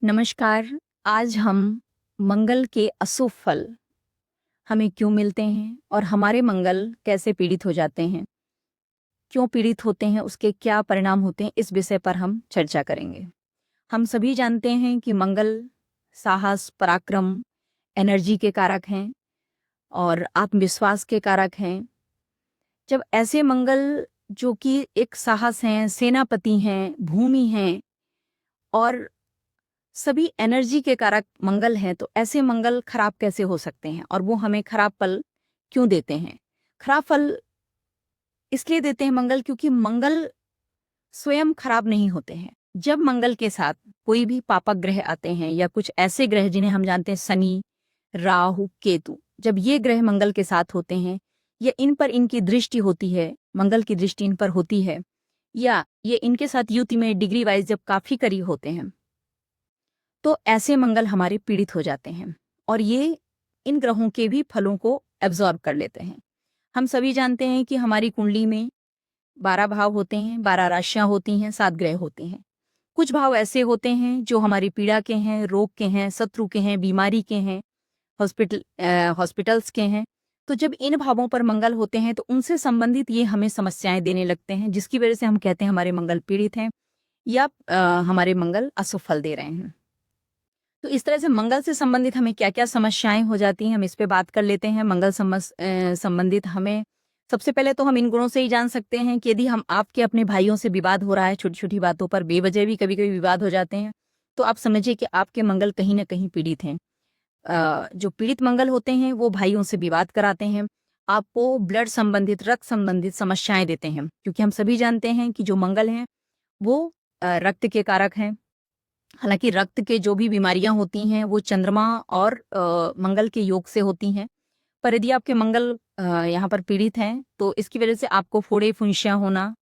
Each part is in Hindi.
नमस्कार। आज हम मंगल के अशुभ फल हमें क्यों मिलते हैं और हमारे मंगल कैसे पीड़ित हो जाते हैं, क्यों पीड़ित होते हैं, उसके क्या परिणाम होते हैं, इस विषय पर हम चर्चा करेंगे। हम सभी जानते हैं कि मंगल साहस, पराक्रम, एनर्जी के कारक हैं और आत्मविश्वास के कारक हैं। जब ऐसे मंगल जो कि एक साहस हैं, सेनापति हैं, भूमि हैं और सभी एनर्जी के कारक मंगल हैं, तो ऐसे मंगल खराब कैसे हो सकते हैं और वो हमें खराब फल क्यों देते हैं? खराब फल इसलिए देते हैं मंगल क्योंकि मंगल स्वयं खराब नहीं होते हैं। जब मंगल के साथ कोई भी पापक ग्रह आते हैं या कुछ ऐसे ग्रह जिन्हें हम जानते हैं शनि, राहु, केतु, जब ये ग्रह मंगल के साथ होते हैं या इन पर इनकी दृष्टि होती है, मंगल की दृष्टि इन पर होती है या ये इनके साथ युति में डिग्री वाइज जब काफी करीब होते हैं, तो ऐसे मंगल हमारे पीड़ित हो जाते हैं और ये इन ग्रहों के भी फलों को एब्जॉर्ब कर लेते हैं। हम सभी जानते हैं कि हमारी कुंडली में 12 भाव होते हैं, 12 राशियां होती हैं, 7 ग्रह होते हैं। कुछ भाव ऐसे होते हैं जो हमारी पीड़ा के हैं, रोग के हैं, शत्रु के हैं, बीमारी के हैं, हॉस्पिटल्स के हैं। तो जब इन भावों पर मंगल होते हैं तो उनसे संबंधित ये हमें समस्याएं देने लगते हैं, जिसकी वजह से हम कहते हैं हमारे मंगल पीड़ित हैं या हमारे मंगल अशुभ फल दे रहे हैं। तो इस तरह से मंगल से संबंधित हमें क्या क्या समस्याएं हो जाती हैं, हम इस पे बात कर लेते हैं। मंगल संबंधित हमें सबसे पहले तो हम इन गुणों से ही जान सकते हैं कि यदि हम आपके अपने भाइयों से विवाद हो रहा है, छोटी छोटी बातों पर बेवजह भी कभी कभी विवाद हो जाते हैं, तो आप समझिए कि आपके मंगल कहीं ना कहीं पीड़ित हैं। जो पीड़ित मंगल होते हैं वो भाइयों से विवाद कराते हैं, आपको ब्लड संबंधित, रक्त संबंधित समस्याएं देते हैं, क्योंकि हम सभी जानते हैं कि जो मंगल हैं वो रक्त के कारक हैं। हालांकि रक्त के जो भी बीमारियां होती हैं वो चंद्रमा और मंगल के योग से होती हैं, पर यदि आपके मंगल यहाँ पर पीड़ित हैं तो इसकी वजह से आपको फोड़े फुंसियां होना,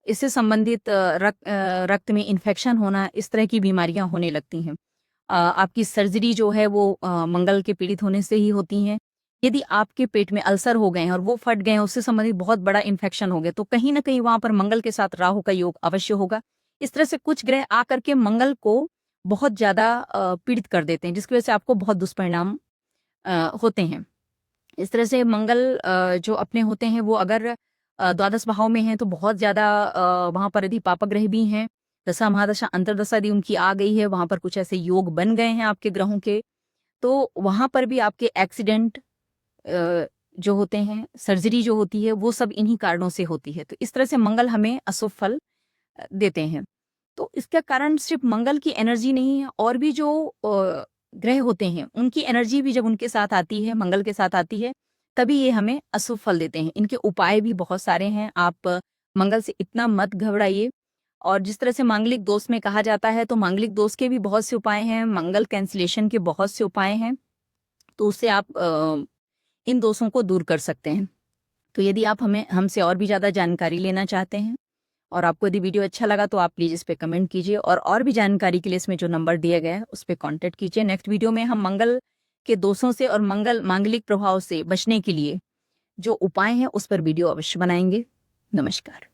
इससे संबंधित रक्त में इन्फेक्शन होना, इस तरह की बीमारियां होने लगती हैं। आपकी सर्जरी जो है वो मंगल के पीड़ित होने से ही होती हैं। यदि आपके पेट में अल्सर हो गए हैं और वो फट गए हैं, उससे संबंधित बहुत बड़ा इन्फेक्शन हो गया, तो कहीं ना कहीं वहां पर मंगल के साथ राहु का योग अवश्य होगा। इस तरह से कुछ ग्रह आकर के मंगल को बहुत ज्यादा पीड़ित कर देते हैं, जिसकी वजह से आपको बहुत दुष्परिणाम होते हैं। इस तरह से मंगल जो अपने होते हैं वो अगर द्वादश भाव में हैं तो बहुत ज्यादा वहां पर यदि पापक ग्रह भी हैं, दशा महादशा अंतरदशा यदि उनकी आ गई है, वहां पर कुछ ऐसे योग बन गए हैं आपके ग्रहों के, तो वहां पर भी आपके एक्सीडेंट जो होते हैं, सर्जरी जो होती है, वो सब इन्हीं कारणों से होती है। तो इस तरह से मंगल हमें अशुभ फल देते हैं। तो इसका कारण सिर्फ मंगल की एनर्जी नहीं है, और भी जो ग्रह होते हैं उनकी एनर्जी भी जब उनके साथ आती है, मंगल के साथ आती है, तभी ये हमें अशुभ फल देते हैं। इनके उपाय भी बहुत सारे हैं, आप मंगल से इतना मत घबराइए। और जिस तरह से मांगलिक दोष में कहा जाता है, तो मांगलिक दोष के भी बहुत से उपाय हैं, मंगल कैंसिलेशन के बहुत से उपाय हैं, तो उससे आप इन दोषों को दूर कर सकते हैं। तो यदि आप हमसे और भी ज़्यादा जानकारी लेना चाहते हैं और आपको यदि वीडियो अच्छा लगा तो आप प्लीज़ इस पे कमेंट कीजिए, और भी जानकारी के लिए इसमें जो नंबर दिया गया है उस पर कॉन्टैक्ट कीजिए। नेक्स्ट वीडियो में हम मंगल के दोषों से और मांगलिक प्रभाव से बचने के लिए जो उपाय हैं उस पर वीडियो अवश्य बनाएंगे। नमस्कार।